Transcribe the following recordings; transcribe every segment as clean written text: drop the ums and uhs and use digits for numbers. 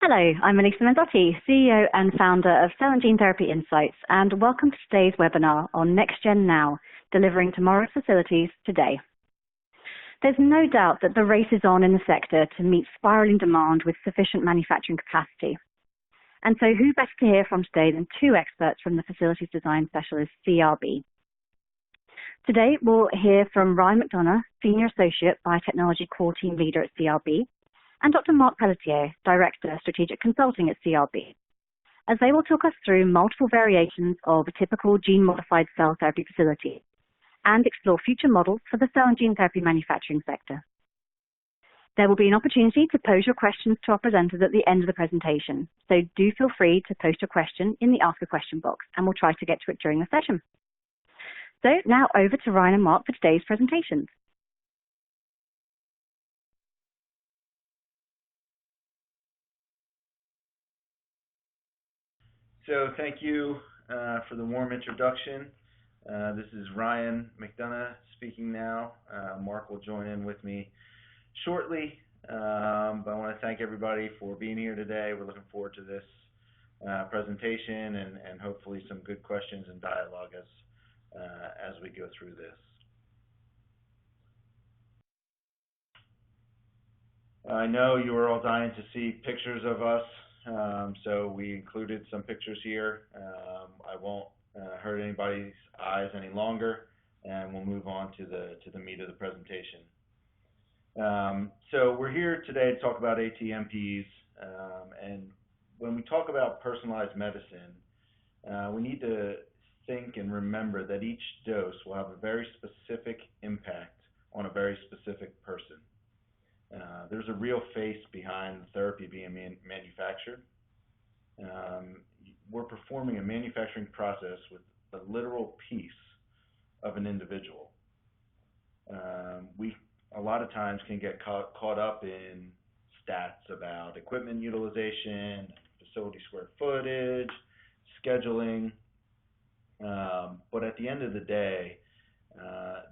Hello, I'm Elisa Manzotti, CEO and founder of Cell and Gene Therapy Insights, and welcome to today's webinar on NextGen Now, delivering tomorrow's facilities today. There's no doubt that the race is on in the sector to meet spiraling demand with sufficient manufacturing capacity. And so who better to hear from today than two experts from the Facilities Design Specialist, CRB. Today, we'll hear from Ryan McDonough, Senior Associate Biotechnology Core Team Leader at CRB, and Dr. Mark Pelletier, Director, Strategic Consulting at CRB, as they will talk us through multiple variations of a typical gene-modified cell therapy facility and explore future models for the cell and gene therapy manufacturing sector. There will be an opportunity to pose your questions to our presenters at the end of the presentation, so do feel free to post your question in the Ask a Question box, and we'll try to get to it during the session. So now over to Ryan and Mark for today's presentations. So thank you for the warm introduction. This is Ryan McDonough speaking now. Mark will join in with me shortly, but I want to thank everybody for being here today. We're looking forward to this presentation and hopefully some good questions and dialogue as we go through this. I know you are all dying to see pictures of us. So we included some pictures here. I won't hurt anybody's eyes any longer, and we'll move on to the meat of the presentation. So we're here today to talk about ATMPs, and when we talk about personalized medicine, we need to think and remember that each dose will have a very specific impact on a very specific person. There's a real face behind the therapy being manufactured. We're performing a manufacturing process with a literal piece of an individual. We a lot of times can get caught up in stats about equipment utilization, facility square footage, scheduling, but at the end of the day,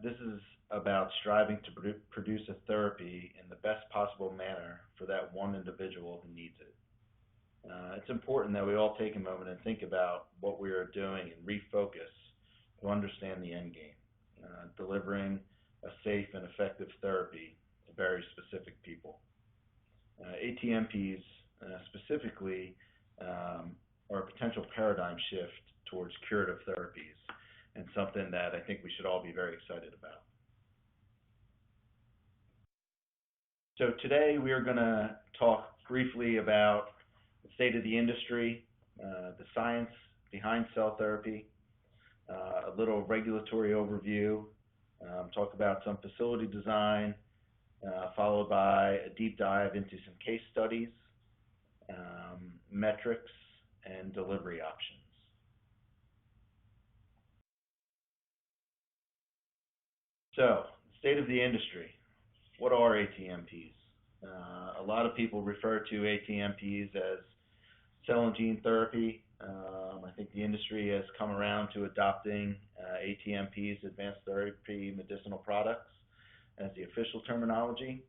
this is about striving to produce a therapy in the best possible manner for that one individual who needs it. It's important that we all take a moment and think about what we are doing and refocus to understand the end game, delivering a safe and effective therapy to very specific people. ATMPs specifically are a potential paradigm shift towards curative therapies, and something that I think we should all be very excited about. So today we are going to talk briefly about the state of the industry, the science behind cell therapy, a little regulatory overview, talk about some facility design, followed by a deep dive into some case studies, metrics, and delivery options. So, state of the industry. What are ATMPs? A lot of people refer to ATMPs as cell and gene therapy. I think the industry has come around to adopting ATMPs, advanced therapy medicinal products, as the official terminology.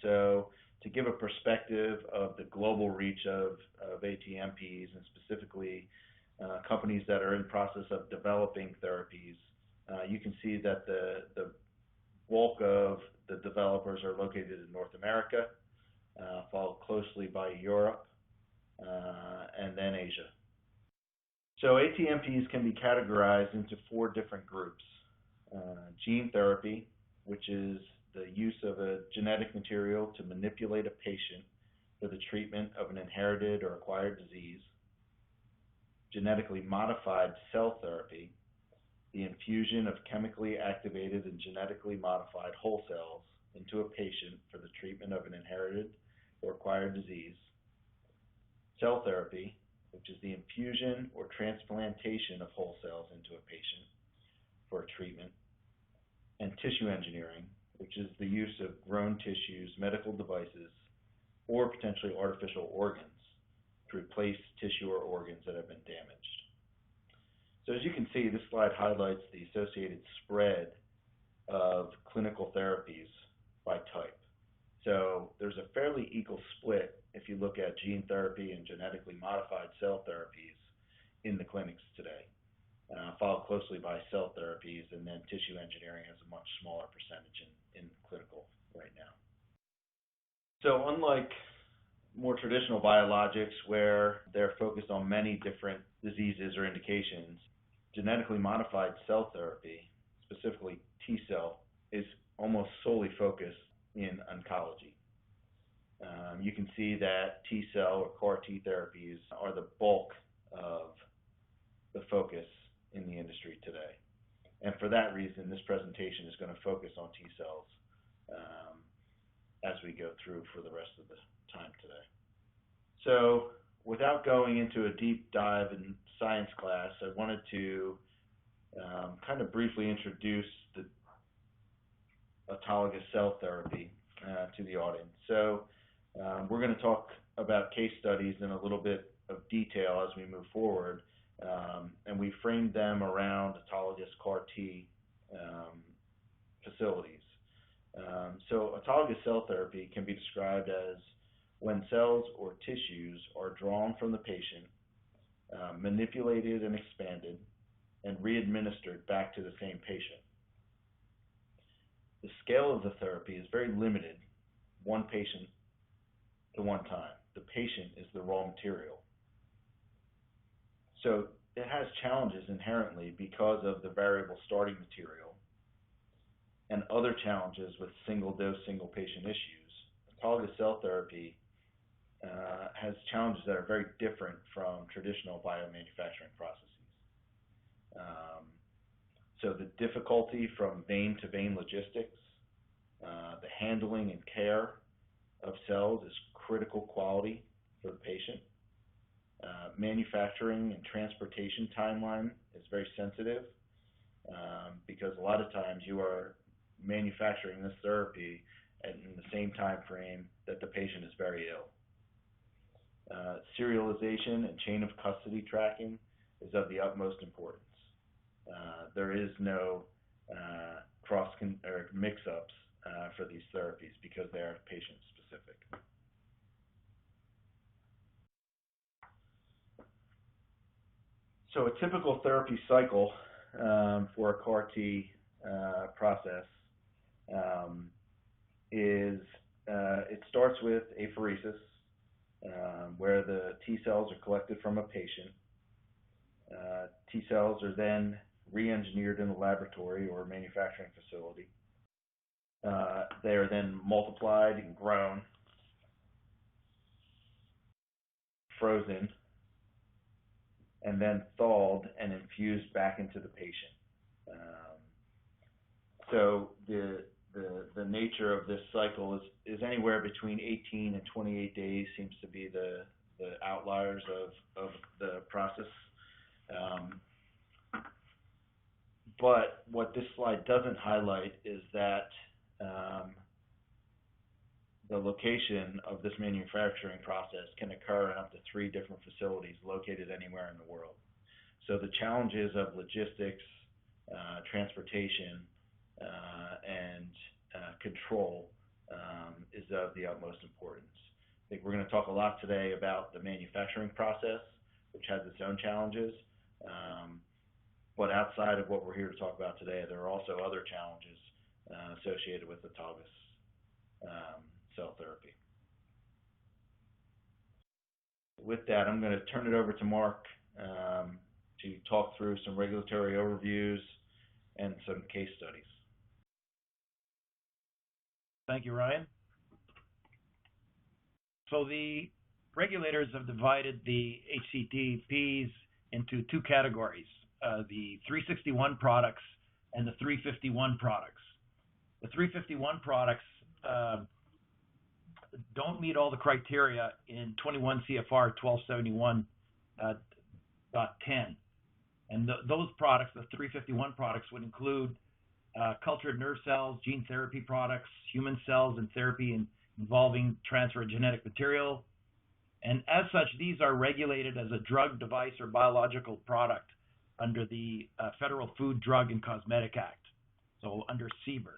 So to give a perspective of the global reach of ATMPs, and specifically companies that are in process of developing therapies, you can see that the bulk of the developers are located in North America, followed closely by Europe, and then Asia. So ATMPs can be categorized into four different groups. Gene therapy, which is the use of a genetic material to manipulate a patient for the treatment of an inherited or acquired disease. Genetically modified cell therapy, the infusion of chemically activated and genetically modified whole cells into a patient for the treatment of an inherited or acquired disease. Cell therapy, which is the infusion or transplantation of whole cells into a patient for a treatment. And tissue engineering, which is the use of grown tissues, medical devices, or potentially artificial organs to replace tissue or organs that have been damaged. So as you can see, this slide highlights the associated spread of clinical therapies by type. So there's a fairly equal split if you look at gene therapy and genetically modified cell therapies in the clinics today, followed closely by cell therapies, and then tissue engineering has a much smaller percentage in clinical right now. So unlike more traditional biologics where they're focused on many different diseases or indications, genetically modified cell therapy, specifically T-cell, is almost solely focused in oncology. You can see that T-cell or CAR T therapies are the bulk of the focus in the industry today. And for that reason, this presentation is going to focus on T-cells as we go through for the rest of the time today. So without going into a deep dive in science class, I wanted to kind of briefly introduce the autologous cell therapy to the audience. So we're going to talk about case studies in a little bit of detail as we move forward, and we framed them around autologous CAR T facilities. So autologous cell therapy can be described as when cells or tissues are drawn from the patient, manipulated and expanded, and re-administered back to the same patient. The scale of the therapy is very limited, one patient to one time. The patient is the raw material. So it has challenges inherently because of the variable starting material and other challenges with single-dose, single-patient issues. Autologous cell therapy has challenges that are very different from traditional biomanufacturing processes. So the difficulty from vein to vein logistics, the handling and care of cells is critical quality for the patient. Manufacturing and transportation timeline is very sensitive because a lot of times you are manufacturing this therapy in the same time frame that the patient is very ill. Serialization and chain of custody tracking is of the utmost importance. There is no mix-ups for these therapies because they are patient-specific. So a typical therapy cycle for a CAR T process is it starts with apheresis, where the T cells are collected from a patient. T cells are then re-engineered in the laboratory or manufacturing facility. They are then multiplied and grown, frozen, and then thawed and infused back into the patient. So the nature of this cycle is anywhere between 18 and 28 days seems to be the outliers of the process. But what this slide doesn't highlight is that the location of this manufacturing process can occur in up to 3 different facilities located anywhere in the world. So the challenges of logistics, transportation, and control is of the utmost importance. I think we're going to talk a lot today about the manufacturing process, which has its own challenges. But outside of what we're here to talk about today, there are also other challenges associated with autologous cell therapy. With that, I'm going to turn it over to Mark to talk through some regulatory overviews and some case studies. Thank you, Ryan. So the regulators have divided the HCTPs into 2 categories, the 361 products and the 351 products. The 351 products don't meet all the criteria in 21 CFR 1271.10. And those products, the 351 products, would include cultured nerve cells, gene therapy products, human cells, and therapy involving transfer of genetic material. And as such, these are regulated as a drug, device, or biological product under the Federal Food, Drug, and Cosmetic Act, so under CBER.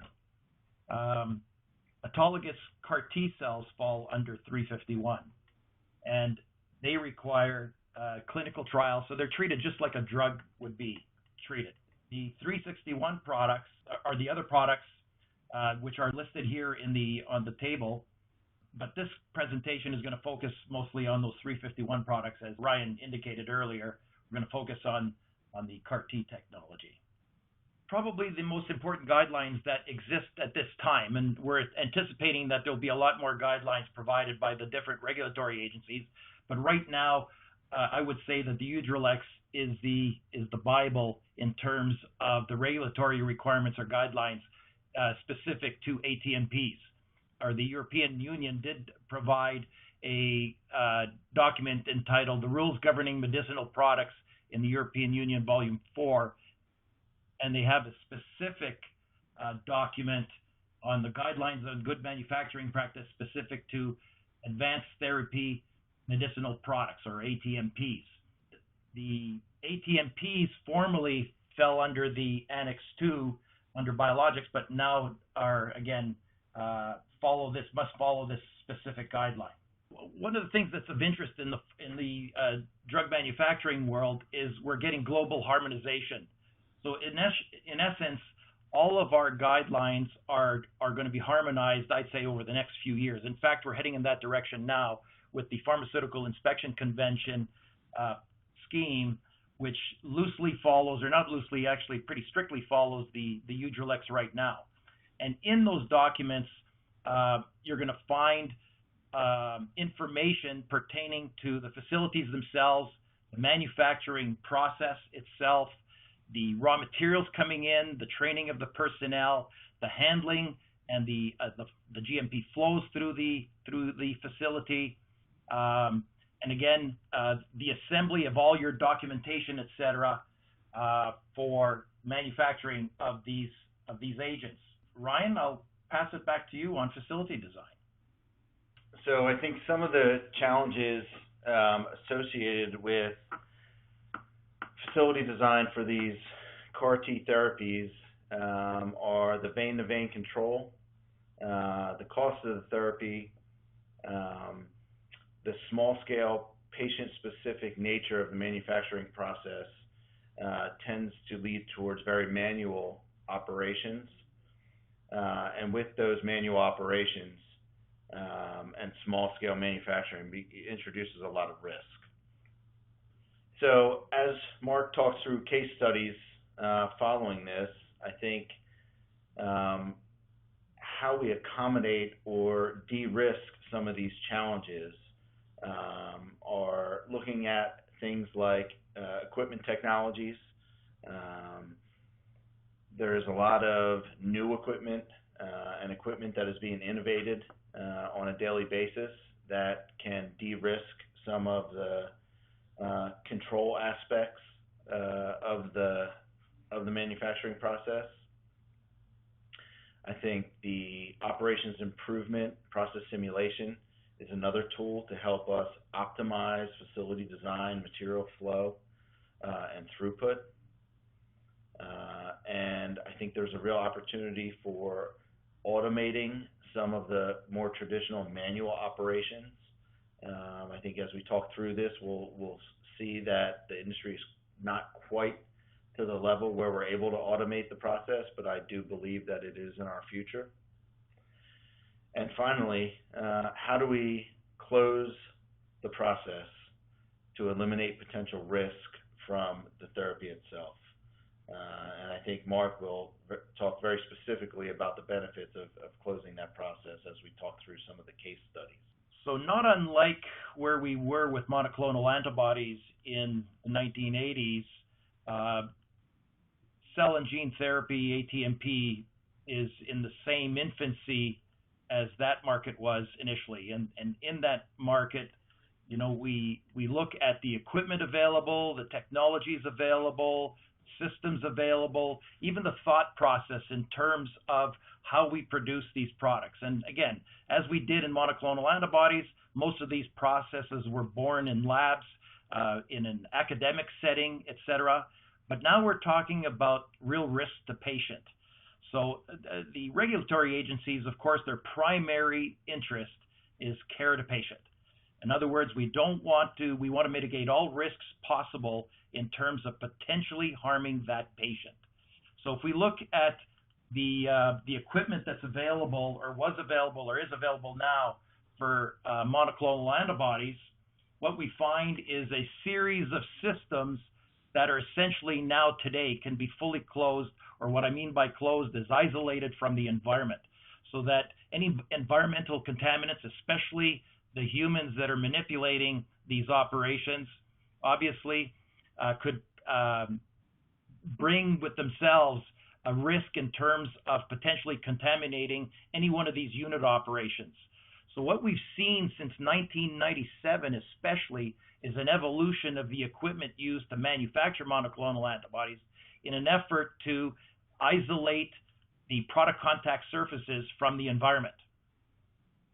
Autologous CAR T cells fall under 351, and they require clinical trials, so they're treated just like a drug would be treated. The 361 products are the other products which are listed here on the table, but this presentation is going to focus mostly on those 351 products. As Ryan indicated earlier, we're going to focus on the CAR T technology. Probably the most important guidelines that exist at this time, and we're anticipating that there'll be a lot more guidelines provided by the different regulatory agencies, but right now I would say that the Udrelex is the Bible in terms of the regulatory requirements or guidelines specific to ATMPs. Or the European Union did provide a document entitled The Rules Governing Medicinal Products in the European Union, Volume 4, and they have a specific document on the guidelines on good manufacturing practice specific to advanced therapy medicinal products, or ATMPs. The ATMPs formerly fell under the Annex 2 under biologics, but now are, again, must follow this specific guideline. One of the things that's of interest in the drug manufacturing world is we're getting global harmonization. So in essence, all of our guidelines are going to be harmonized, I'd say, over the next few years. In fact, we're heading in that direction now with the Pharmaceutical Inspection Convention scheme, which loosely follows, or not loosely, actually pretty strictly follows the Udrelex right now. And in those documents, you're going to find information pertaining to the facilities themselves, the manufacturing process itself, the raw materials coming in, the training of the personnel, the handling, and the GMP flows through the facility, and again, the assembly of all your documentation, et cetera, for manufacturing of these agents. Ryan, I'll pass it back to you on facility design. So I think some of the challenges associated with facility design for these CAR T therapies are the vein-to-vein control, the cost of the therapy, the small-scale, patient-specific nature of the manufacturing process tends to lead towards very manual operations. And with those manual operations and small-scale manufacturing introduces a lot of risk. So as Mark talks through case studies following this, I think how we accommodate or de-risk some of these challenges are looking at things like equipment technologies. There is a lot of new equipment and equipment that is being innovated on a daily basis that can de-risk some of the control aspects of the manufacturing process. I think the operations improvement process simulation is another tool to help us optimize facility design, material flow, and throughput. And I think there's a real opportunity for automating some of the more traditional manual operations. I think as we talk through this, we'll see that the industry is not quite to the level where we're able to automate the process, but I do believe that it is in our future. And finally, how do we close the process to eliminate potential risk from the therapy itself? And I think Mark will talk very specifically about the benefits of closing that process as we talk through some of the case studies. So not unlike where we were with monoclonal antibodies in the 1980s, cell and gene therapy, ATMP, is in the same infancy as that market was initially. And in that market, you know, we look at the equipment available, the technologies available, systems available, even the thought process in terms of how we produce these products. And again, as we did in monoclonal antibodies, most of these processes were born in labs, in an academic setting, etc. But now we're talking about real risk to patient. So the regulatory agencies, of course, their primary interest is care to patient. In other words, we want to mitigate all risks possible in terms of potentially harming that patient. So if we look at the equipment that's available or was available or is available now for monoclonal antibodies, what we find is a series of systems that are essentially now today can be fully closed, or what I mean by closed is isolated from the environment, so that any environmental contaminants, especially the humans that are manipulating these operations, obviously could bring with themselves a risk in terms of potentially contaminating any one of these unit operations. So what we've seen since 1997 especially is an evolution of the equipment used to manufacture monoclonal antibodies in an effort to isolate the product contact surfaces from the environment.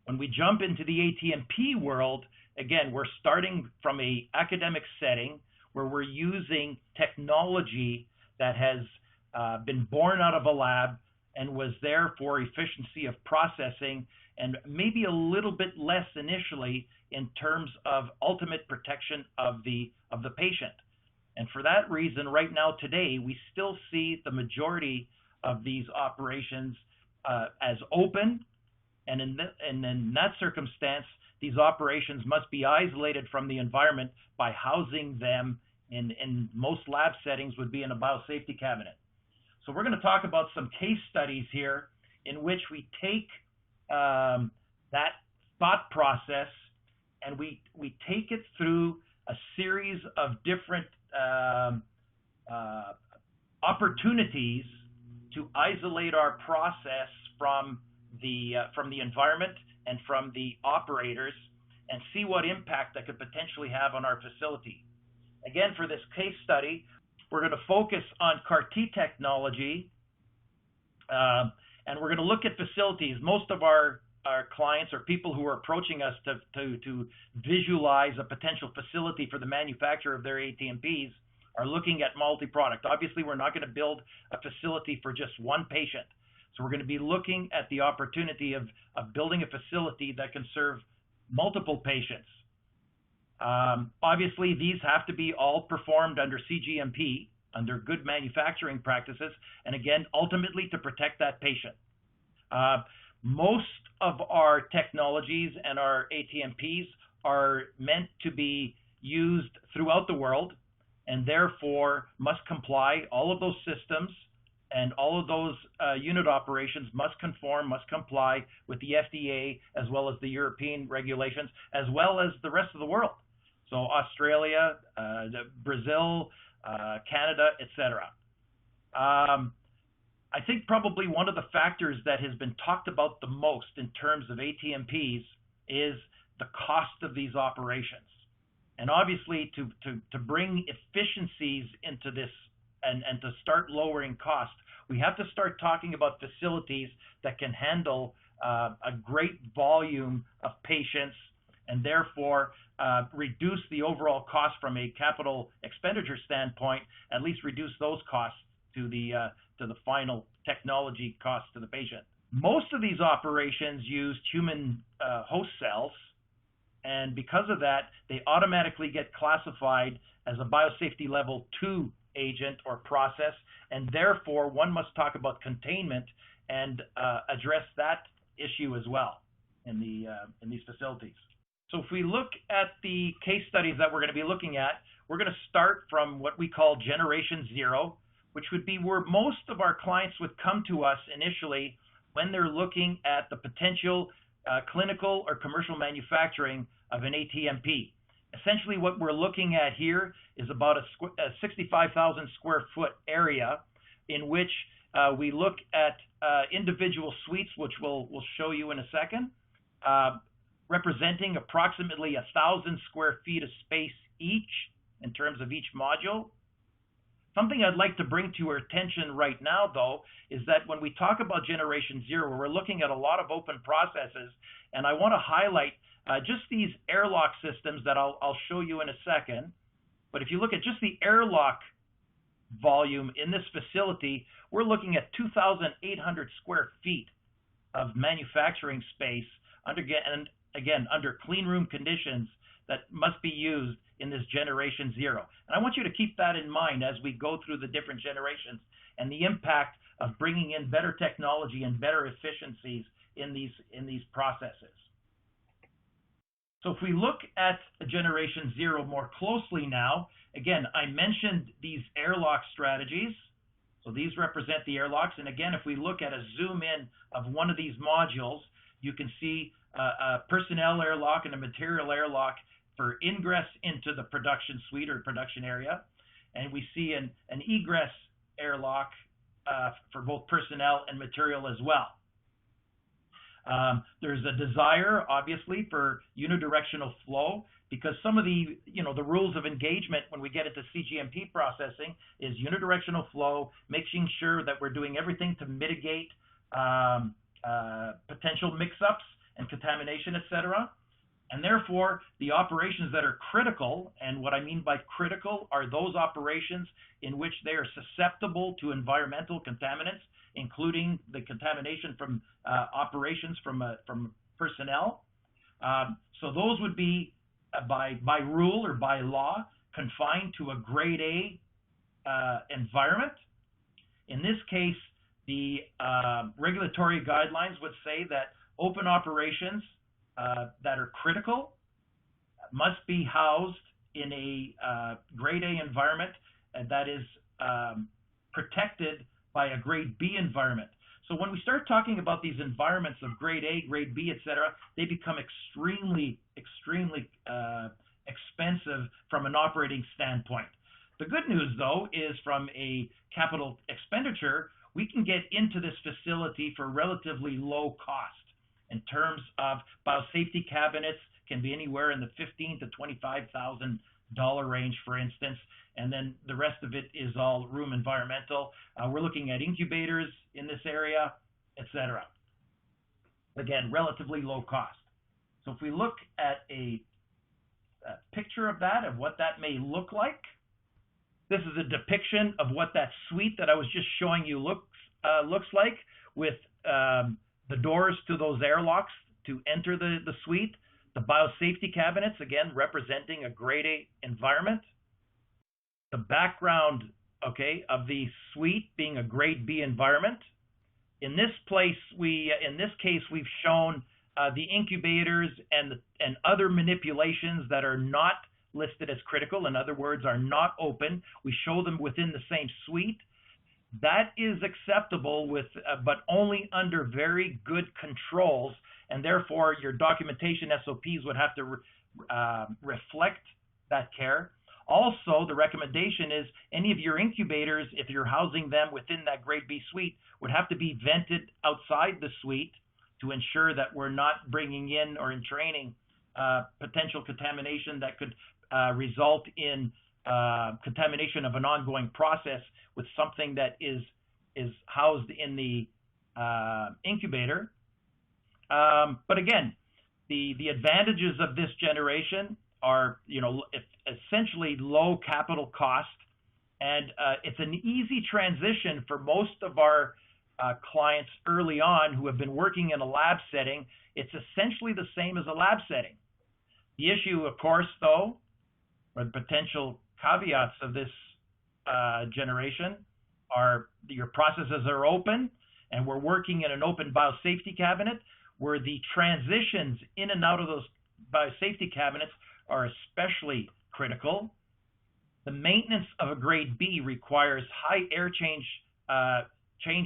When we jump into the ATMP world, again, we're starting from an academic setting where we're using technology that has been born out of a lab and was there for efficiency of processing and maybe a little bit less initially in terms of ultimate protection of the patient. And for that reason, right now today, we still see the majority of these operations as open, and in that circumstance, these operations must be isolated from the environment by housing them in most lab settings would be in a biosafety cabinet. So we're going to talk about some case studies here in which we take that thought process and we take it through a series of different opportunities to isolate our process from the environment and from the operators and see what impact that could potentially have on our facility. Again, for this case study, we're going to focus on CAR-T technology, and we're going to look at facilities. Most of our clients or people who are approaching us to visualize a potential facility for the manufacture of their ATMPs are looking at multi-product. Obviously, we're not going to build a facility for just one patient. So we're going to be looking at the opportunity of building a facility that can serve multiple patients. Obviously, these have to be all performed under CGMP, under good manufacturing practices, and again, ultimately to protect that patient. Most of our technologies and our ATMPs are meant to be used throughout the world and therefore must comply. All of those systems and all of those unit operations must comply with the FDA as well as the European regulations, as well as the rest of the world. So Australia, Brazil, Canada, etc. I think probably one of the factors that has been talked about the most in terms of ATMPs is the cost of these operations. And obviously to bring efficiencies into this and to start lowering cost, we have to start talking about facilities that can handle a great volume of patients and therefore reduce the overall cost from a capital expenditure standpoint, at least reduce those costs to the final technology cost to the patient. Most of these operations use human host cells, and because of that, they automatically get classified as a biosafety level 2 agent or process, and therefore one must talk about containment and address that issue as well in these facilities. So if we look at the case studies that we're going to be looking at, we're going to start from what we call generation 0, which would be where most of our clients would come to us initially when they're looking at the potential clinical or commercial manufacturing of an ATMP. Essentially what we're looking at here is about a 65,000 square foot area in which we look at individual suites, which we'll show you in a second, representing approximately 1,000 square feet of space each in terms of each module. Something I'd like to bring to your attention right now, though, is that when we talk about Generation 0, we're looking at a lot of open processes, and I want to highlight just these airlock systems that I'll show you in a second. But if you look at just the airlock volume in this facility, we're looking at 2,800 square feet of manufacturing space, again, under clean room conditions that must be used in this generation zero. And I want you to keep that in mind as we go through the different generations and the impact of bringing in better technology and better efficiencies in these processes. So if we look at generation zero more closely now, again, I mentioned these airlock strategies. So these represent the airlocks. And again, if we look at a zoom in of one of these modules, you can see a personnel airlock and a material airlock for ingress into the production suite or production area. And we see an egress airlock for both personnel and material as well. There's a desire, obviously, for unidirectional flow, because some of the rules of engagement when we get into cGMP processing is unidirectional flow, making sure that we're doing everything to mitigate potential mix-ups and contamination, etc. And therefore, the operations that are critical, and what I mean by critical are those operations in which they are susceptible to environmental contaminants, including the contamination from operations from personnel. So those would be, by rule or by law, confined to a grade A environment. In this case, the regulatory guidelines would say that open operations that are critical must be housed in a grade A environment that is protected by a grade B environment. So when we start talking about these environments of grade A, grade B, etc., they become extremely expensive from an operating standpoint. The good news, though, is from a capital expenditure, we can get into this facility for relatively low cost. In terms of biosafety cabinets, can be anywhere in the $15,000 to $25,000 range, for instance, and then the rest of it is all room environmental. We're looking at incubators in this area, etc. Again, relatively low cost. So if we look at a picture of that, of what that may look like, this is a depiction of what that suite that I was just showing you looks like, with the doors to those airlocks to enter the suite, the biosafety cabinets, again, representing a grade A environment, the background, okay, of the suite being a grade B environment. In this case, we've shown the incubators and other manipulations that are not listed as critical, in other words, are not open. We show them within the same suite. That is acceptable but only under very good controls, and therefore your documentation SOPs would have to reflect that care. Also, the recommendation is any of your incubators, if you're housing them within that grade B suite, would have to be vented outside the suite to ensure that we're not bringing in or entraining potential contamination that could result in contamination of an ongoing process with something that is housed in the incubator. But again, the advantages of this generation are, essentially low capital cost, and it's an easy transition for most of our clients early on who have been working in a lab setting. It's essentially the same as a lab setting. The issue, of course, though, or the potential caveats of this generation are your processes are open, and we're working in an open biosafety cabinet where the transitions in and out of those biosafety cabinets are especially critical. The maintenance of a grade B requires high air change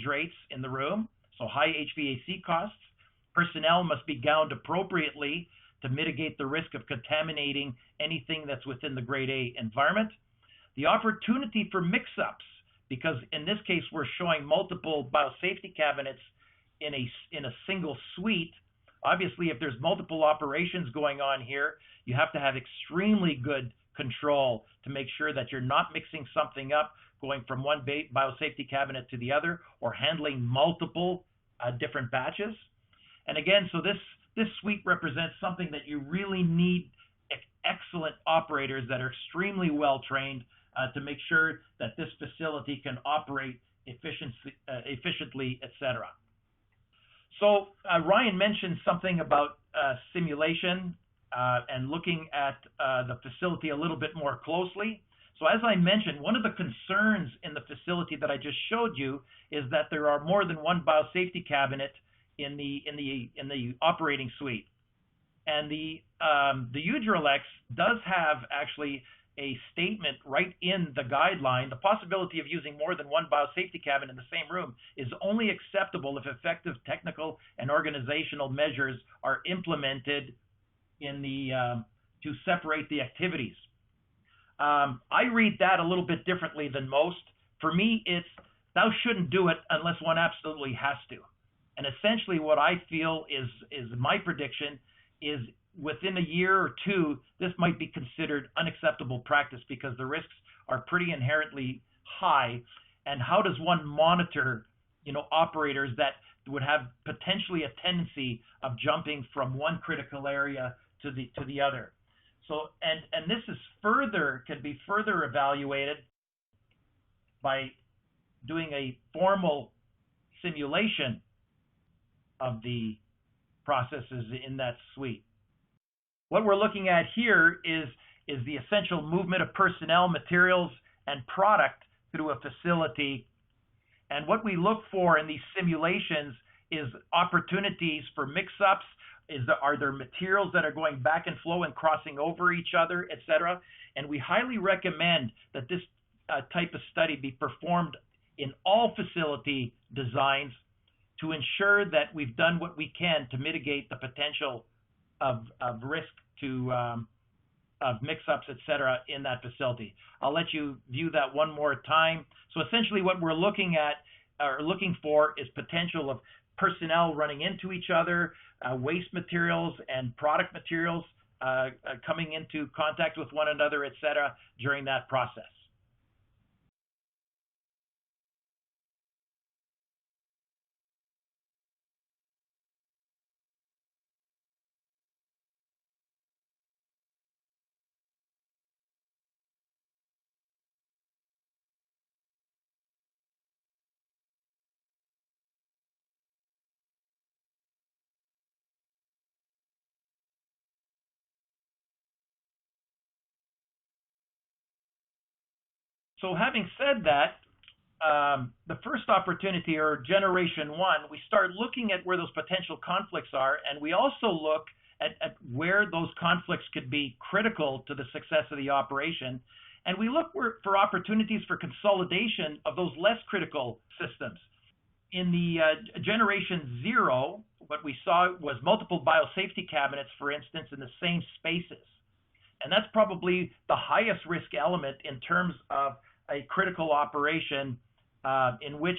rates in the room, so high HVAC costs. Personnel must be gowned appropriately to mitigate the risk of contaminating anything that's within the grade A environment. The opportunity for mix-ups, because in this case we're showing multiple biosafety cabinets in a single suite. Obviously, if there's multiple operations going on here, you have to have extremely good control to make sure that you're not mixing something up, going from one biosafety cabinet to the other, or handling multiple different batches. And again, so this suite represents something that you really need excellent operators that are extremely well trained to make sure that this facility can operate efficiently, etc. So Ryan mentioned something about simulation and looking at the facility a little bit more closely. So as I mentioned, one of the concerns in the facility that I just showed you is that there are more than one biosafety cabinet in the operating suite. And the Udralex does have actually a statement right in the guideline. The possibility of using more than one biosafety cabinet in the same room is only acceptable if effective technical and organizational measures are implemented in to separate the activities. I read that a little bit differently than most. For me, it's thou shouldn't do it unless one absolutely has to. And essentially what I feel is my prediction is within a year or two, this might be considered unacceptable practice because the risks are pretty inherently high. And how does one monitor, operators that would have potentially a tendency of jumping from one critical area to the other? So, and this is can be further evaluated by doing a formal simulation of the processes in that suite. What we're looking at here is the essential movement of personnel, materials, and product through a facility. And what we look for in these simulations is opportunities for mix-ups. Are there materials that are going back and flow and crossing over each other, etc.? And we highly recommend that this type of study be performed in all facility designs to ensure that we've done what we can to mitigate the potential of risk of mix-ups, etc., in that facility. I'll let you view that one more time. So essentially what we're looking for is potential of personnel running into each other, waste materials and product materials coming into contact with one another, etc., during that process. So having said that, the first opportunity, or generation one, we start looking at where those potential conflicts are, and we also look at where those conflicts could be critical to the success of the operation. And we look for opportunities for consolidation of those less critical systems. In the generation zero, what we saw was multiple biosafety cabinets, for instance, in the same spaces. And that's probably the highest risk element in terms of a critical operation in which,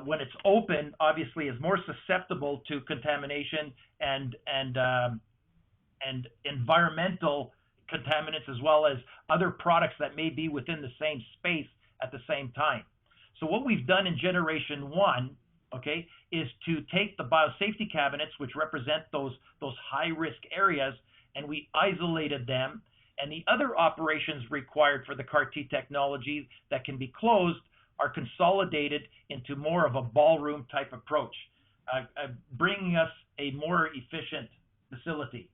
when it's open, obviously is more susceptible to contamination and environmental contaminants, as well as other products that may be within the same space at the same time. So what we've done in generation one, okay, is to take the biosafety cabinets, which represent those high-risk areas, and we isolated them. And the other operations required for the CAR-T technology that can be closed are consolidated into more of a ballroom type approach, bringing us a more efficient facility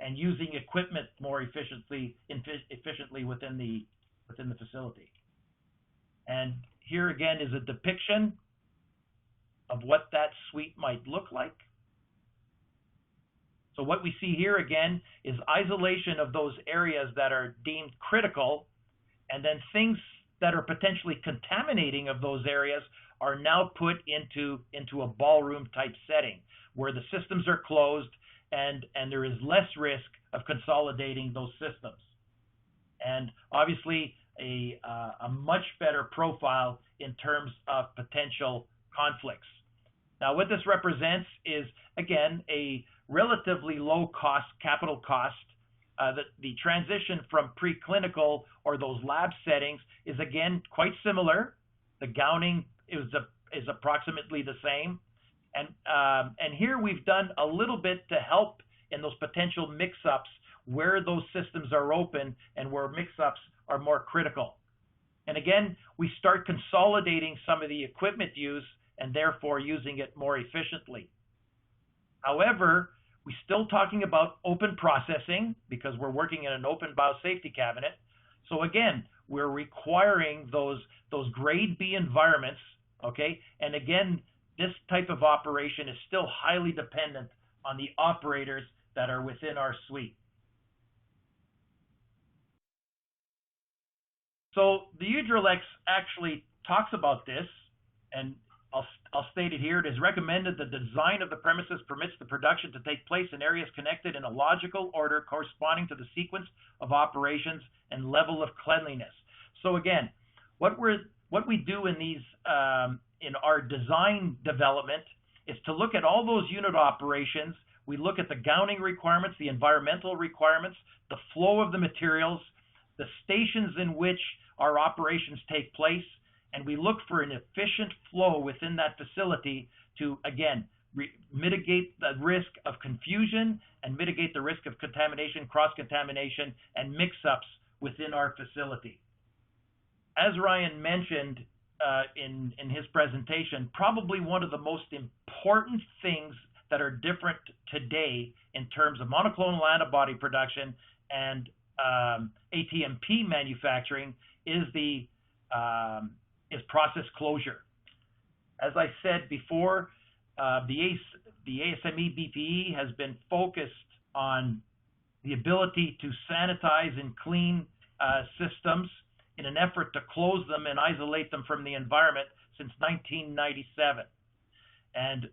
and using equipment more efficiently within the facility. And here again is a depiction of what that suite might look like. So what we see here again is isolation of those areas that are deemed critical, and then things that are potentially contaminating of those areas are now put into a ballroom type setting where the systems are closed and there is less risk of consolidating those systems. And obviously a much better profile in terms of potential conflicts. Now what this represents is, again, a relatively low cost, capital cost. The transition from preclinical or those lab settings is again quite similar. The gowning is approximately the same. And here we've done a little bit to help in those potential mix-ups where those systems are open and where mix-ups are more critical. And again, we start consolidating some of the equipment use and therefore using it more efficiently. However, we're still talking about open processing because we're working in an open biosafety cabinet. So again, we're requiring those grade B environments, okay? And again, this type of operation is still highly dependent on the operators that are within our suite. So the UDRLEX actually talks about this, and I'll state it here. It is recommended the design of the premises permits the production to take place in areas connected in a logical order corresponding to the sequence of operations and level of cleanliness. So again, what we do in these in our design development is to look at all those unit operations. We look at the gowning requirements, the environmental requirements, the flow of the materials, the stations in which our operations take place, and we look for an efficient flow within that facility to, again, mitigate the risk of confusion and mitigate the risk of contamination, cross-contamination, and mix-ups within our facility. As Ryan mentioned in his presentation, probably one of the most important things that are different today in terms of monoclonal antibody production and ATMP manufacturing is process closure. As I said before, the ASME BPE has been focused on the ability to sanitize and clean systems in an effort to close them and isolate them from the environment since 1997. And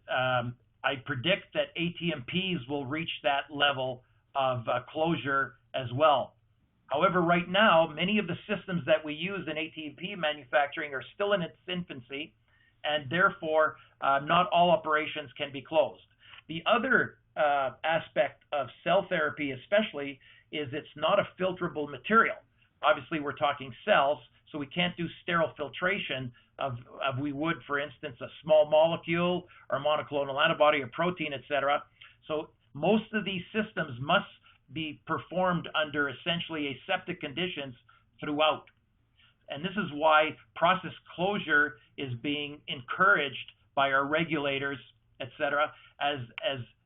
I predict that ATMPs will reach that level of closure as well. However, right now, many of the systems that we use in ATMP manufacturing are still in its infancy, and therefore, not all operations can be closed. The other aspect of cell therapy especially is it's not a filterable material. Obviously, we're talking cells, so we can't do sterile filtration of we would, for instance, a small molecule or monoclonal antibody or protein, etc. So most of these systems must be performed under essentially aseptic conditions throughout. And this is why process closure is being encouraged by our regulators, etc., as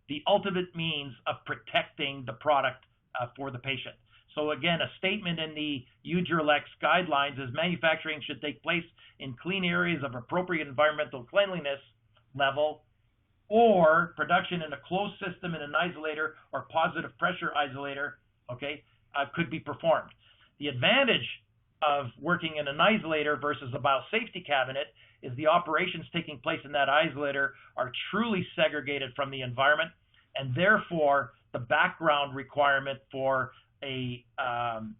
the ultimate means of protecting the product for the patient. So again, a statement in the UDRLEX guidelines is manufacturing should take place in clean areas of appropriate environmental cleanliness level, or production in a closed system in an isolator or positive pressure isolator, okay, could be performed. The advantage of working in an isolator versus a biosafety cabinet is the operations taking place in that isolator are truly segregated from the environment, and therefore the background requirement for a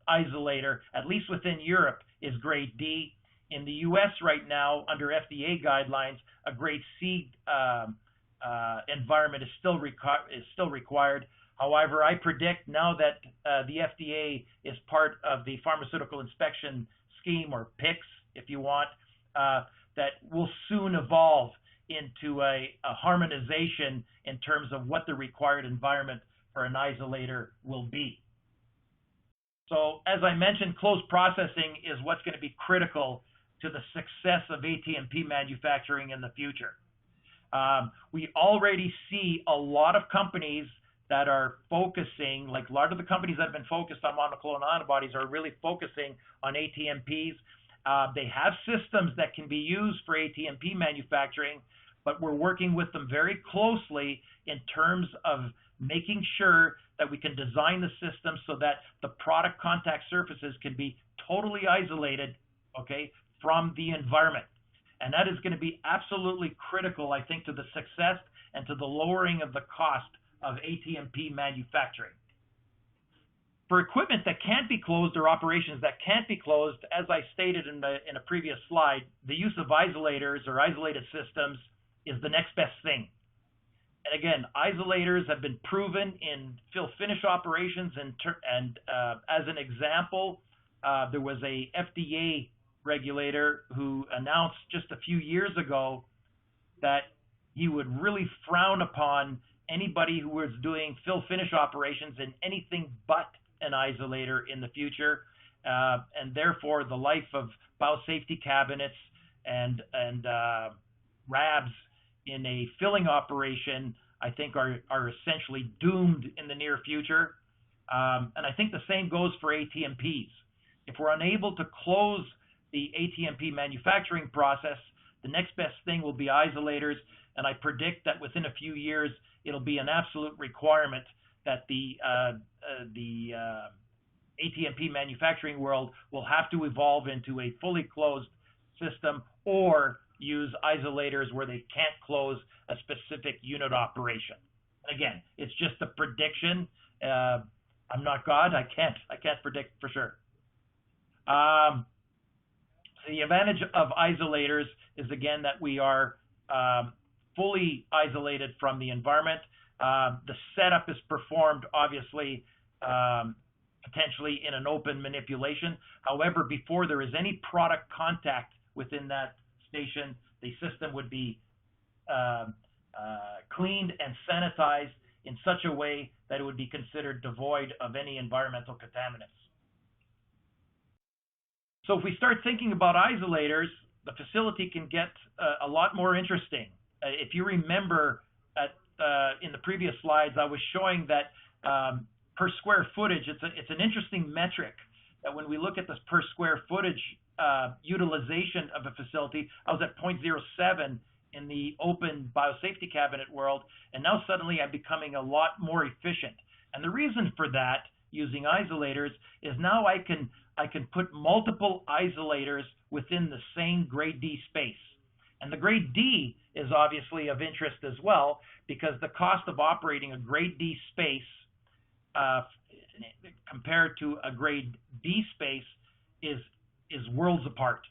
isolator, at least within Europe, is grade D. In the US right now, under FDA guidelines, a grade C environment is still required. However, I predict now that the FDA is part of the Pharmaceutical Inspection Scheme, or PICS, if you want, that will soon evolve into a harmonization in terms of what the required environment for an isolator will be. So, as I mentioned, closed processing is what's going to be critical to the success of ATMP manufacturing in the future. We already see a lot of companies that are focusing, like a lot of the companies that have been focused on monoclonal antibodies are really focusing on ATMPs. They have systems that can be used for ATMP manufacturing, but we're working with them very closely in terms of making sure that we can design the system so that the product contact surfaces can be totally isolated, okay, from the environment. And that is going to be absolutely critical, I think, to the success and to the lowering of the cost of ATMP manufacturing. For equipment that can't be closed or operations that can't be closed, as I stated in a previous slide, the use of isolators or isolated systems is the next best thing. And again, isolators have been proven in fill-finish operations, and as an example, there was a FDA regulator who announced just a few years ago that he would really frown upon anybody who is doing fill finish operations in anything but an isolator in the future, and therefore the life of biosafety cabinets and RABs in a filling operation, I think are essentially doomed in the near future. And I think the same goes for ATMPs. If we're unable to close the ATMP manufacturing process, the next best thing will be isolators, and I predict that within a few years it'll be an absolute requirement that the ATMP manufacturing world will have to evolve into a fully closed system or use isolators where they can't close a specific unit operation. Again, it's just a prediction. I'm not God. I can't predict for sure. The advantage of isolators is, again, that we are fully isolated from the environment. The setup is performed, obviously, potentially in an open manipulation. However, before there is any product contact within that station, the system would be cleaned and sanitized in such a way that it would be considered devoid of any environmental contaminants. So if we start thinking about isolators, the facility can get a lot more interesting. If you remember in the previous slides, I was showing that per square footage, it's an interesting metric that when we look at this per square footage utilization of a facility, I was at 0.07 in the open biosafety cabinet world, and now suddenly I'm becoming a lot more efficient. And the reason for that, using isolators, is now I can put multiple isolators within the same grade D space. And the grade D is obviously of interest as well, because the cost of operating a grade D space compared to a grade B space is worlds apart.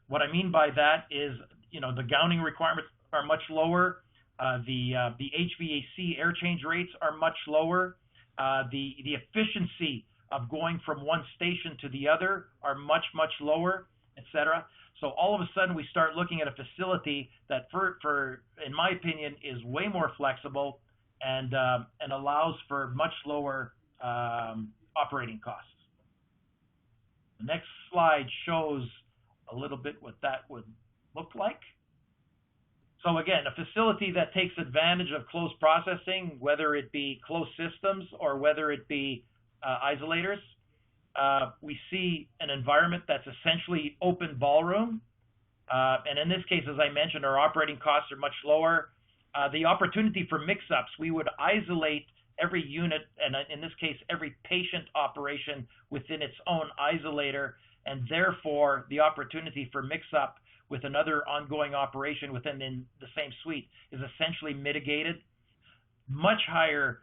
What I mean by that is, the gowning requirements are much lower. The HVAC air change rates are much lower. The efficiency of going from one station to the other are much lower, etc. So all of a sudden we start looking at a facility that, for in my opinion, is way more flexible and allows for much lower operating costs. The next slide shows a little bit what that would look like. So again, a facility that takes advantage of closed processing, whether it be closed systems or whether it be isolators, we see an environment that's essentially open ballroom. And in this case, as I mentioned, our operating costs are much lower. The opportunity for mix-ups, we would isolate every unit, and in this case, every patient operation within its own isolator, and therefore the opportunity for mix-up with another ongoing operation within the same suite is essentially mitigated. Much higher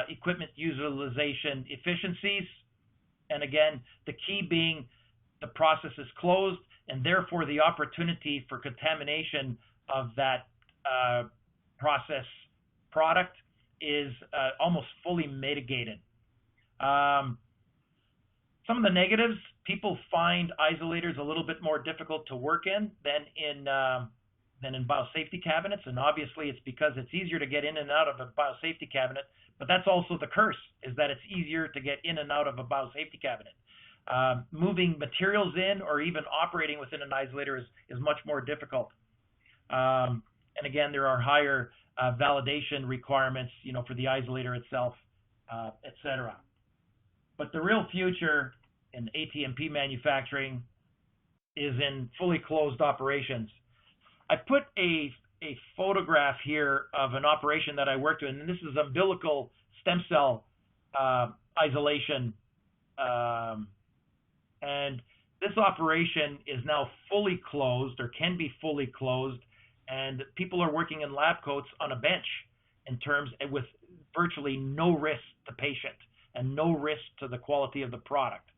equipment utilization efficiencies, and again, the key being the process is closed, and therefore the opportunity for contamination of that process product is almost fully mitigated. Some of the negatives, people find isolators a little bit more difficult to work in than in biosafety cabinets, and obviously it's because it's easier to get in and out of a biosafety cabinet, but that's also the curse, is that it's easier to get in and out of a biosafety cabinet. Moving materials in or even operating within an isolator is much more difficult. And again, there are higher validation requirements, for the isolator itself, etc. But the real future in ATMP manufacturing is in fully closed operations. I put a photograph here of an operation that I worked in, and this is umbilical stem cell isolation. And this operation is now fully closed, or can be fully closed, and people are working in lab coats on a bench with virtually no risk to patient and no risk to the quality of the product.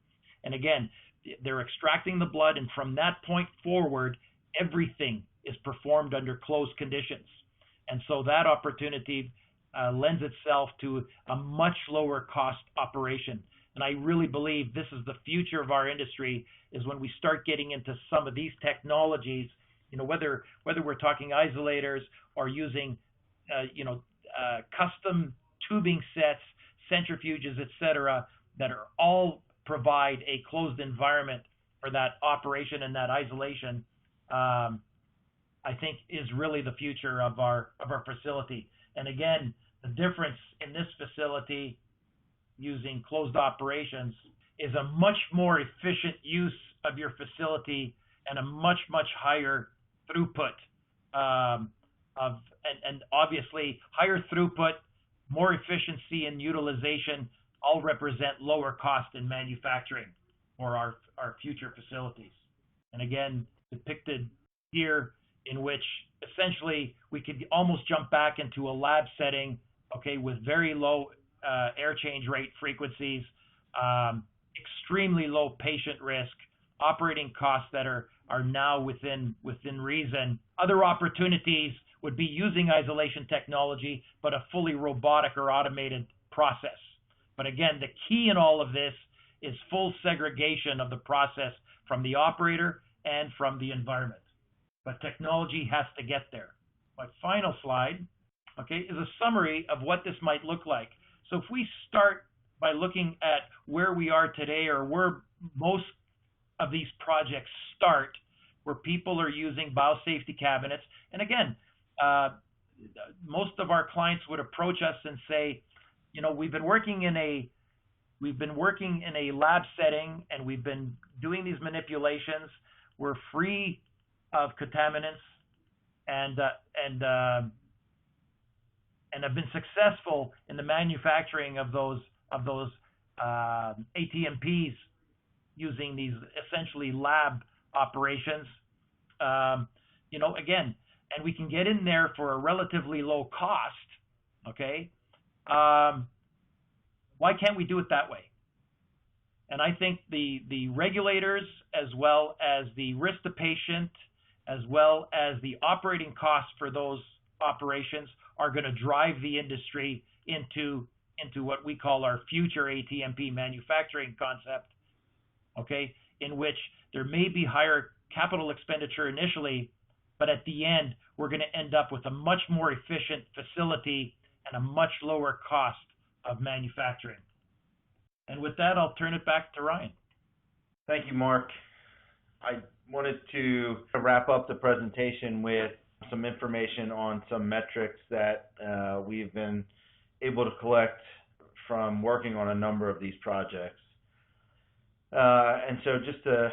And again, they're extracting the blood, and from that point forward, everything is performed under closed conditions. And so that opportunity lends itself to a much lower cost operation. And I really believe this is the future of our industry, is when we start getting into some of these technologies, whether we're talking isolators or using, custom tubing sets, centrifuges, etc., that are all provide a closed environment for that operation and that isolation, I think is really the future of our facility. And again, the difference in this facility using closed operations is a much more efficient use of your facility and a much higher throughput and obviously higher throughput, more efficiency and utilization all represent lower cost in manufacturing for our future facilities. And again, depicted here, in which essentially we could almost jump back into a lab setting, okay, with very low air change rate frequencies, extremely low patient risk, operating costs that are now within reason. Other opportunities would be using isolation technology, but a fully robotic or automated process. But again, the key in all of this is full segregation of the process from the operator and from the environment. But technology has to get there. My final slide, okay, is a summary of what this might look like. So if we start by looking at where we are today, or where most of these projects start, where people are using biosafety cabinets, and again, most of our clients would approach us and say, you know, we've been working in a lab setting, and we've been doing these manipulations. We're free of contaminants, and have been successful in the manufacturing of those ATMPs using these essentially lab operations. You know, again, and we can get in there for a relatively low cost. Okay, why can't we do it that way? And I think the regulators, as well as the risk to patient, as well as the operating costs for those operations, are going to drive the industry into what we call our future ATMP manufacturing concept, okay, in which there may be higher capital expenditure initially, but at the end, we're going to end up with a much more efficient facility and a much lower cost of manufacturing. And with that, I'll turn it back to Ryan. Thank you, Mark. I wanted to wrap up the presentation with some information on some metrics that we've been able to collect from working on a number of these projects. And so just to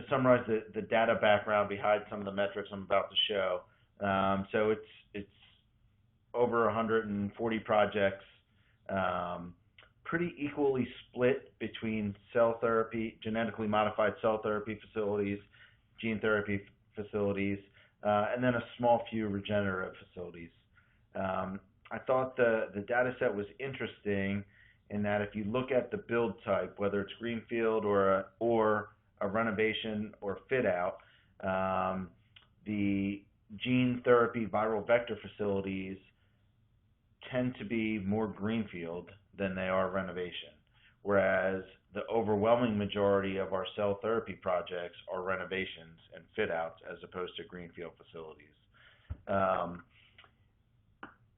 summarize the data background behind some of the metrics I'm about to show. So it's over 140 projects, pretty equally split between cell therapy, genetically modified cell therapy facilities, gene therapy facilities, and then a small few regenerative facilities. I thought the data set was interesting in that if you look at the build type, whether it's greenfield or a renovation or fit out, the gene therapy viral vector facilities tend to be more greenfield than they are renovation, whereas the overwhelming majority of our cell therapy projects are renovations and fit outs as opposed to greenfield facilities.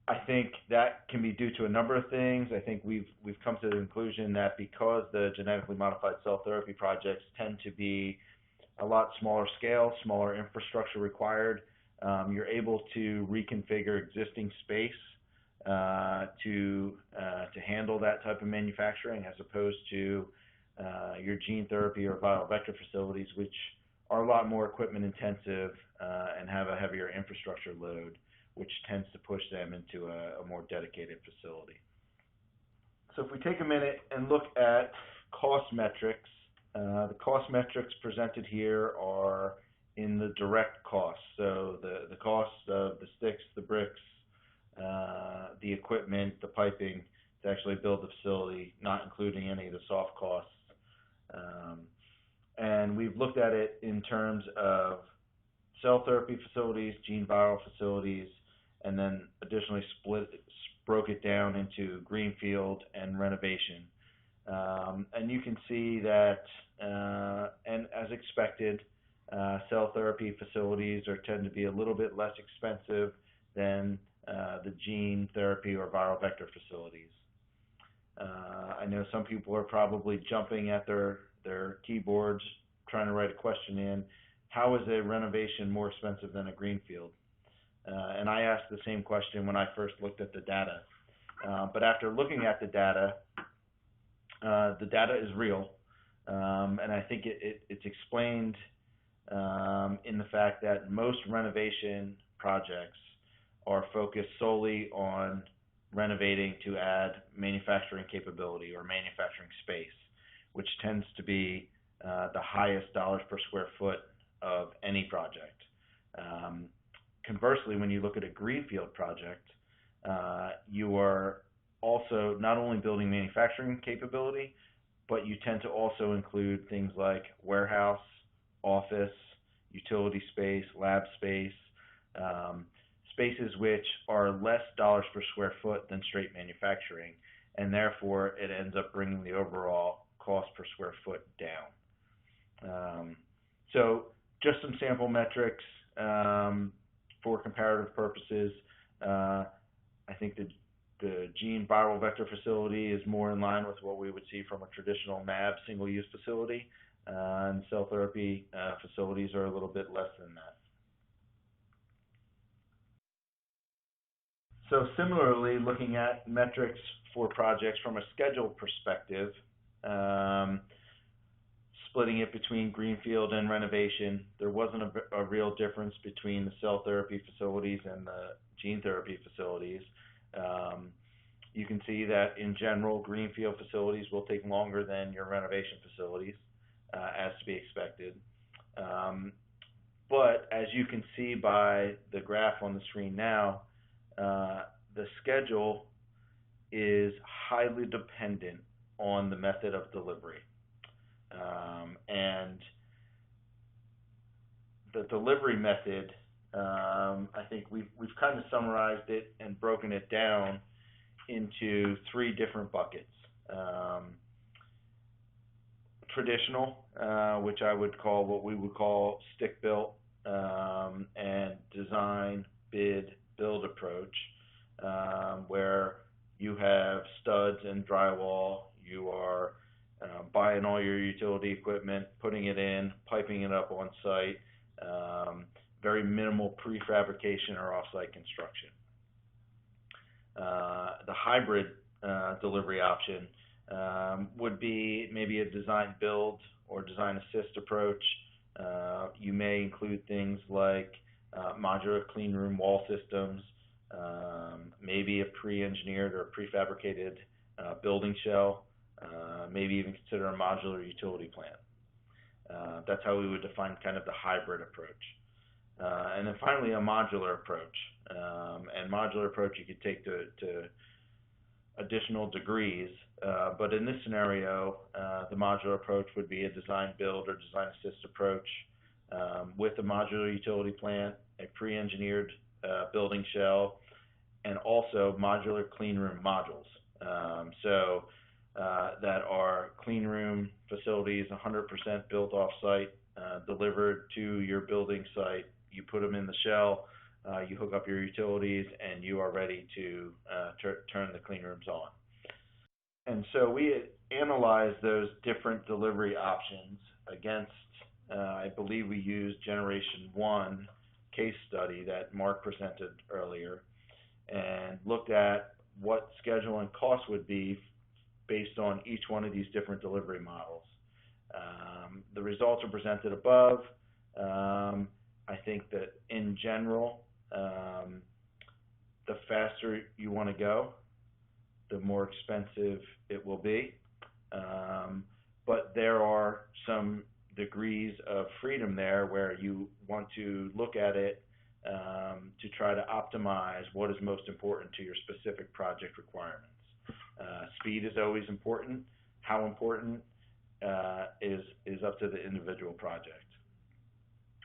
I think that can be due to a number of things. I think we've come to the conclusion that because the genetically modified cell therapy projects tend to be a lot smaller scale, smaller infrastructure required, you're able to reconfigure existing space to handle that type of manufacturing, as opposed to your gene therapy or viral vector facilities, which are a lot more equipment intensive and have a heavier infrastructure load, which tends to push them into a more dedicated facility. So if we take a minute and look at cost metrics, the cost metrics presented here are in the direct costs. So the cost of the sticks, the bricks, the equipment, the piping to actually build the facility, not including any of the soft costs. And we've looked at it in terms of cell therapy facilities, gene viral facilities, and then additionally broke it down into greenfield and renovation. And you can see that, and as expected, cell therapy facilities tend to be a little bit less expensive than the gene therapy or viral vector facilities. I know some people are probably jumping at their keyboards trying to write a question in. How is a renovation more expensive than a greenfield? And I asked the same question when I first looked at the data. But after looking at the data is real, and I think it's explained in the fact that most renovation projects are focused solely on renovating to add manufacturing capability or manufacturing space, which tends to be the highest dollars per square foot of any project. Conversely, when you look at a greenfield project, you are also not only building manufacturing capability, but you tend to also include things like warehouse, office, utility space, lab space, spaces which are less dollars per square foot than straight manufacturing, and therefore it ends up bringing the overall cost per square foot down. So just some sample metrics for comparative purposes. I think the gene viral vector facility is more in line with what we would see from a traditional mAb single-use facility, and cell therapy facilities are a little bit less than that. So similarly, looking at metrics for projects from a schedule perspective, splitting it between greenfield and renovation, there wasn't a real difference between the cell therapy facilities and the gene therapy facilities. You can see that in general, greenfield facilities will take longer than your renovation facilities, as to be expected. But as you can see by the graph on the screen now, the schedule is highly dependent on the method of delivery. And the delivery method, I think we've kind of summarized it and broken it down into three different buckets. Traditional, which I would call what we would call stick-built, and design, bid, build approach, where you have studs and drywall, you are buying all your utility equipment, putting it in, piping it up on site, very minimal prefabrication or off-site construction. The hybrid delivery option would be maybe a design build or design assist approach. You may include things like modular clean room wall systems, maybe a pre-engineered or prefabricated building shell, maybe even consider a modular utility plant. That's how we would define kind of the hybrid approach. And then finally, a modular approach. And modular approach you could take to additional degrees, but in this scenario, the modular approach would be a design build or design assist approach with a modular utility plant, a pre-engineered building shell, and also modular clean room modules. So that are clean room facilities, 100% built off-site, delivered to your building site. You put them in the shell, you hook up your utilities, and you are ready to turn the clean rooms on. And so we analyzed those different delivery options against, I believe we used Generation 1 case study that Mark presented earlier, and looked at what schedule and cost would be based on each one of these different delivery models. The results are presented above. I think that in general, the faster you want to go, the more expensive it will be. But there are some degrees of freedom there where you want to look at it to try to optimize what is most important to your specific project requirements. Speed is always important. How important is up to the individual project.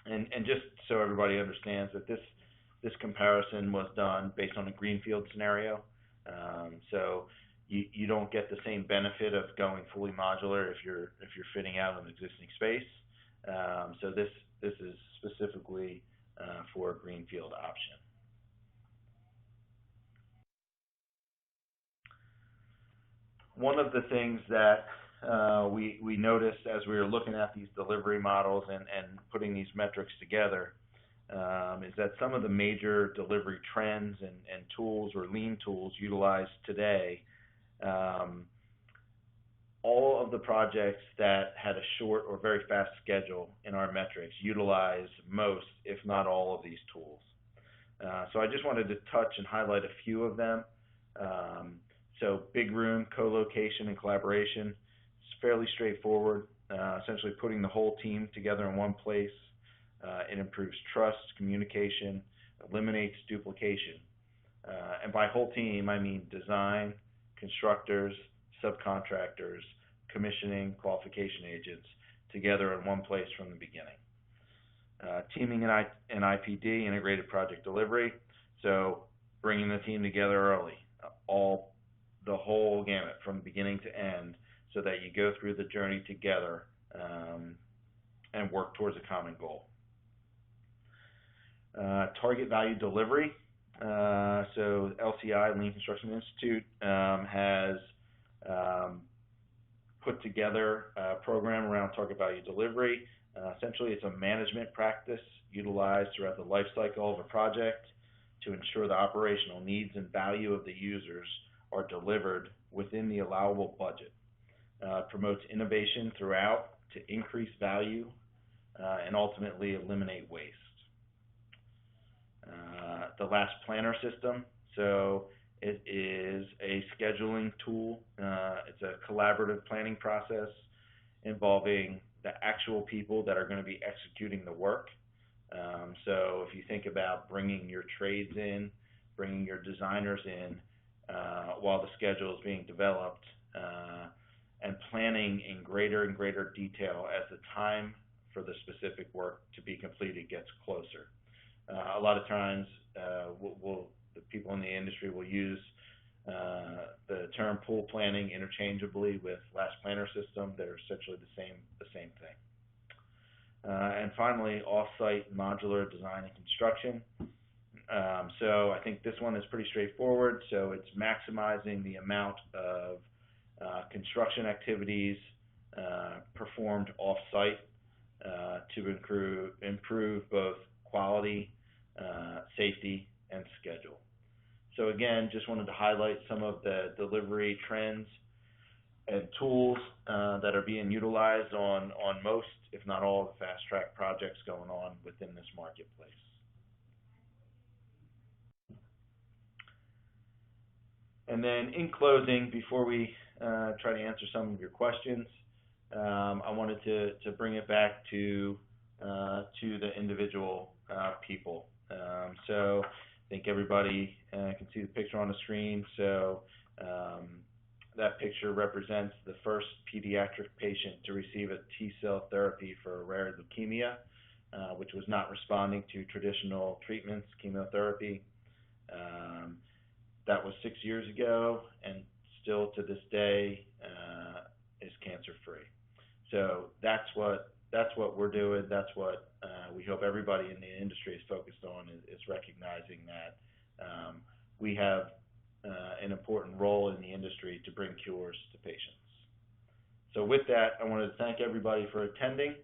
And just so everybody understands that this comparison was done based on a greenfield scenario. So you don't get the same benefit of going fully modular if you're fitting out an existing space. So this is specifically for a greenfield option. one of the things that we noticed as we were looking at these delivery models and putting these metrics together is that some of the major delivery trends and tools or lean tools utilized today, all of the projects that had a short or very fast schedule in our metrics utilize most, if not all, of these tools. So I just wanted to touch and highlight a few of them. So big room, co-location, and collaboration. It's fairly straightforward, essentially putting the whole team together in one place. It improves trust, communication, eliminates duplication. And by whole team, I mean design, constructors, subcontractors, commissioning, qualification agents, together in one place from the beginning. Teaming and IPD, integrated project delivery, so bringing the team together early, the whole gamut from beginning to end, so that you go through the journey together and work towards a common goal. Target value delivery. So LCI, Lean Construction Institute, has put together a program around target value delivery. Essentially, it's a management practice utilized throughout the life cycle of a project to ensure the operational needs and value of the users are delivered within the allowable budget. Promotes innovation throughout to increase value and ultimately eliminate waste. The last planner system. So it is a scheduling tool. It's a collaborative planning process involving the actual people that are going to be executing the work. So if you think about bringing your trades in, bringing your designers in while the schedule is being developed, and planning in greater and greater detail as the time for the specific work to be completed gets closer. A lot of times, the people in the industry will use the term pool planning interchangeably with last planner system. They're essentially the same thing. And finally, off-site modular design and construction. So I think this one is pretty straightforward. So it's maximizing the amount of construction activities performed off-site to improve both quality, safety, and schedule. So again, just wanted to highlight some of the delivery trends and tools that are being utilized on most, if not all, of the fast-track projects going on within this marketplace. And then in closing, before we try to answer some of your questions, I wanted to bring it back to the individual people. So I think everybody can see the picture on the screen. So that picture represents the first pediatric patient to receive a T-cell therapy for rare leukemia, which was not responding to traditional treatments, chemotherapy. That was 6 years ago, and still to this day is cancer-free. So that's what we're doing. That's what we hope everybody in the industry is focused on, is recognizing that we have an important role in the industry to bring cures to patients. So with that, I wanted to thank everybody for attending.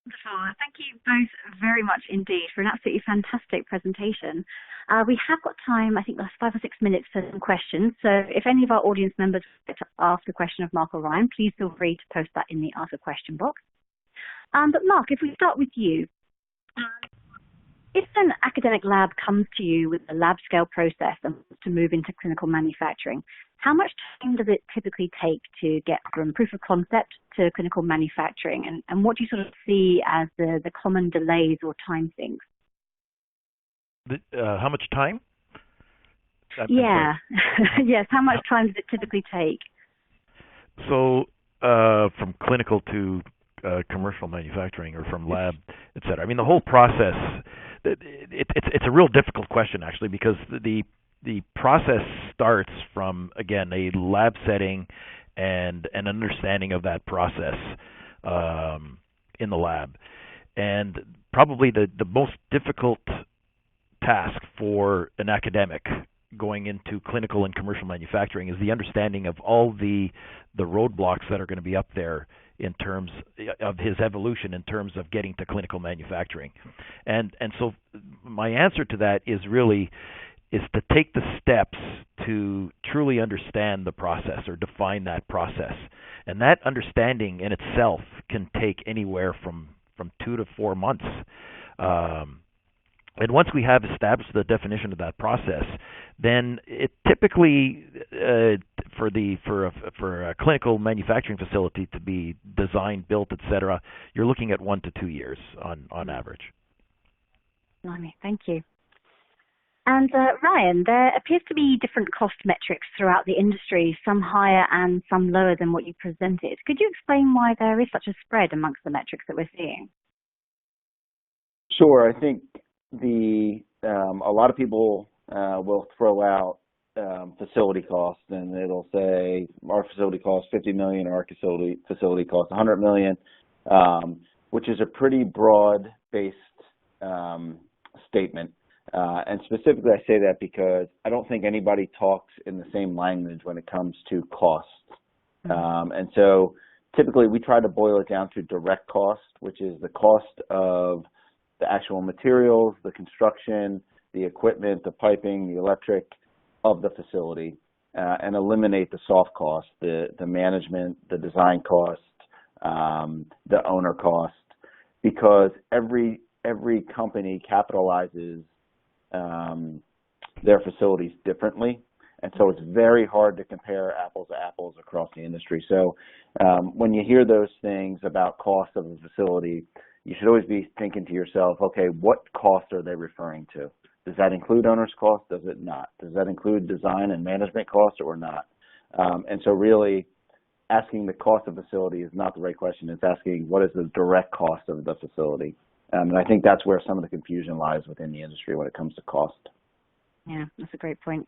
Wonderful. Thank you both very much indeed for an absolutely fantastic presentation. We have got time, I think that's 5 or 6 minutes for some questions. So if any of our audience members would like to ask a question of Mark or Ryan, please feel free to post that in the Ask a Question box. But Mark, if we start with you, if an academic lab comes to you with a lab scale process and wants to move into clinical manufacturing, how much time does it typically take to get from proof of concept to clinical manufacturing? And what do you sort of see as the common delays or time sinks? How much time? Yeah. Yes, how much time does it typically take? So from clinical to commercial manufacturing, or from lab, et cetera. I mean, the whole process, it's a real difficult question, actually, because the process starts from, again, a lab setting and an understanding of that process in the lab. And probably the most difficult task for an academic going into clinical and commercial manufacturing is the understanding of all the roadblocks that are going to be up there in terms of his evolution in terms of getting to clinical manufacturing. And so my answer to that is to take the steps to truly understand the process or define that process. And that understanding in itself can take anywhere from 2 to 4 months. And once we have established the definition of that process, then it typically for a clinical manufacturing facility to be designed, built, etc., you're looking at 1 to 2 years on average. Thank you. And Ryan, there appears to be different cost metrics throughout the industry, some higher and some lower than what you presented. Could you explain why there is such a spread amongst the metrics that we're seeing? Sure. I think a lot of people will throw out facility costs, and it'll say our facility costs $50 million, or our facility costs $100 million, which is a pretty broad-based statement. And specifically, I say that because I don't think anybody talks in the same language when it comes to costs. And so typically we try to boil it down to direct cost, which is the cost of the actual materials, the construction, the equipment, the piping, the electric of the facility, and eliminate the soft cost, the management, the design cost, the owner cost, because every company capitalizes their facilities differently. And so it's very hard to compare apples to apples across the industry. So when you hear those things about cost of a facility, you should always be thinking to yourself, okay, what cost are they referring to? Does that include owner's cost? Does it not? Does that include design and management costs or not? And so really asking the cost of facility is not the right question. It's asking what is the direct cost of the facility. And I think that's where some of the confusion lies within the industry when it comes to cost. Yeah, that's a great point.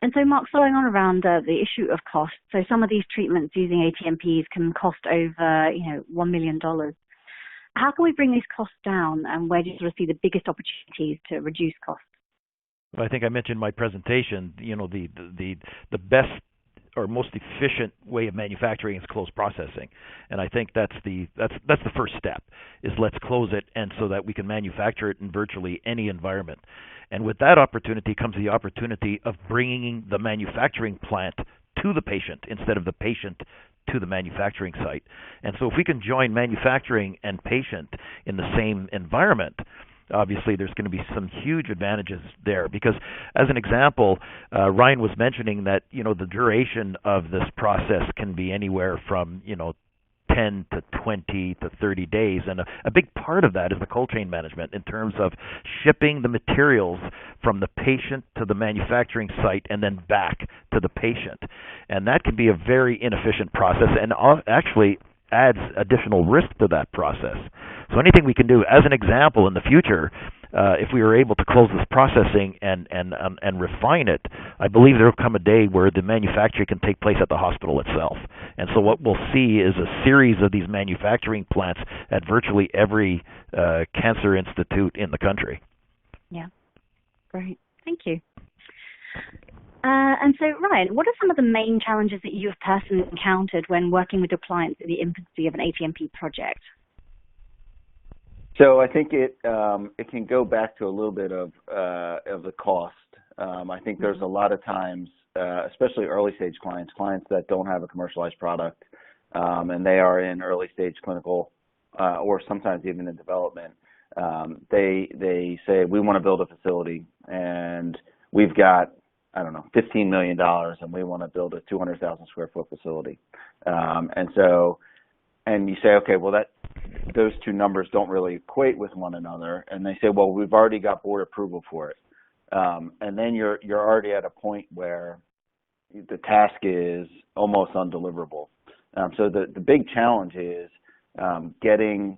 And so, Mark, following on around the issue of cost, so some of these treatments using ATMPs can cost over, $1 million. How can we bring these costs down, and where do you sort of see the biggest opportunities to reduce costs? Well, I think I mentioned in my presentation, the best or most efficient way of manufacturing is close processing, and I think that's the first step, is let's close it, and so that we can manufacture it in virtually any environment. And with that opportunity comes the opportunity of bringing the manufacturing plant to the patient instead of the patient to the manufacturing site. And so if we can join manufacturing and patient in the same environment, obviously there's going to be some huge advantages there. Because as an example, Ryan was mentioning that, the duration of this process can be anywhere from, 10 to 20 to 30 days. And a big part of that is the cold chain management in terms of shipping the materials from the patient to the manufacturing site and then back to the patient. And that can be a very inefficient process and actually adds additional risk to that process. So anything we can do, as an example, in the future, if we were able to close this processing and refine it, I believe there will come a day where the manufacturing can take place at the hospital itself. And so what we'll see is a series of these manufacturing plants at virtually every cancer institute in the country. Yeah, great. Thank you. And so, Ryan, what are some of the main challenges that you have personally encountered when working with your clients in the infancy of an ATMP project? So I think it can go back to a little bit of the cost. I think there's a lot of times, especially early stage clients that don't have a commercialized product, and they are in early stage clinical or sometimes even in development. They say, we want to build a facility and we've got, $15 million and we want to build a 200,000 square foot facility. And you say, okay, well, those two numbers don't really equate with one another. And they say, well, we've already got board approval for it. And then you're already at a point where the task is almost undeliverable. So the big challenge is partnering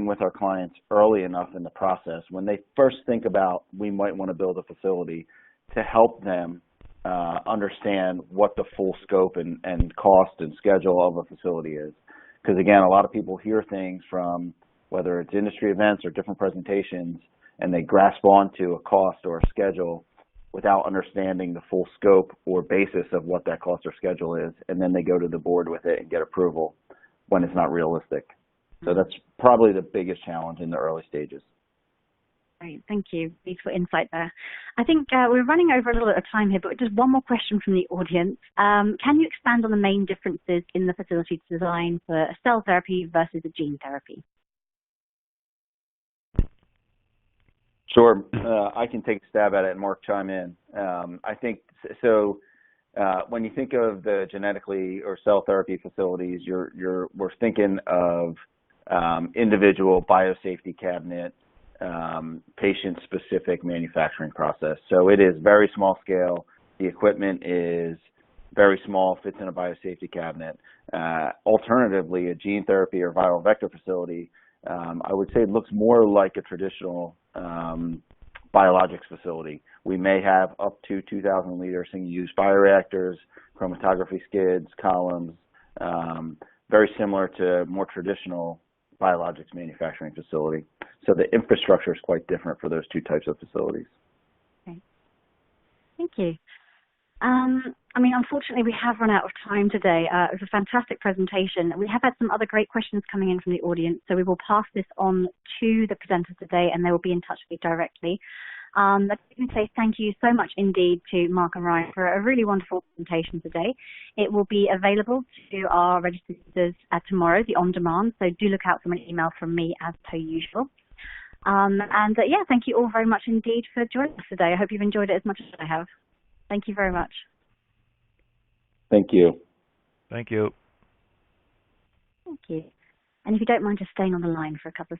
with our clients early enough in the process when they first think about we might want to build a facility, to help them understand what the full scope and cost and schedule of a facility is. Because again, a lot of people hear things from whether it's industry events or different presentations, and they grasp onto a cost or a schedule without understanding the full scope or basis of what that cost or schedule is, and then they go to the board with it and get approval when it's not realistic. So that's probably the biggest challenge in the early stages. Great, thank you. Useful insight there. I think we're running over a little bit of time here, but just one more question from the audience. Can you expand on the main differences in the facility design for a cell therapy versus a gene therapy? Sure. I can take a stab at it and Mark chime in. I think so. When you think of the genetically or cell therapy facilities, we're thinking of individual biosafety cabinet, patient-specific manufacturing process. So it is very small scale. The equipment is very small, fits in a biosafety cabinet. Alternatively, a gene therapy or viral vector facility, I would say, looks more like a traditional biologics facility. We may have up to 2,000 liter single-use bioreactors, chromatography skids, columns, very similar to more traditional biologics manufacturing facility. So the infrastructure is quite different for those two types of facilities. Okay. Thank you. I mean, unfortunately, we have run out of time today. It was a fantastic presentation. We have had some other great questions coming in from the audience, so we will pass this on to the presenters today, and they will be in touch with you directly. Let me say thank you so much indeed to Mark and Ryan for a really wonderful presentation today. It will be available to our registered users tomorrow, the on-demand, so do look out for an email from me as per usual. Yeah, thank you all very much indeed for joining us today. I hope you've enjoyed it as much as I have. Thank you very much. Thank you. Thank you. Thank you. And if you don't mind just staying on the line for a couple of seconds.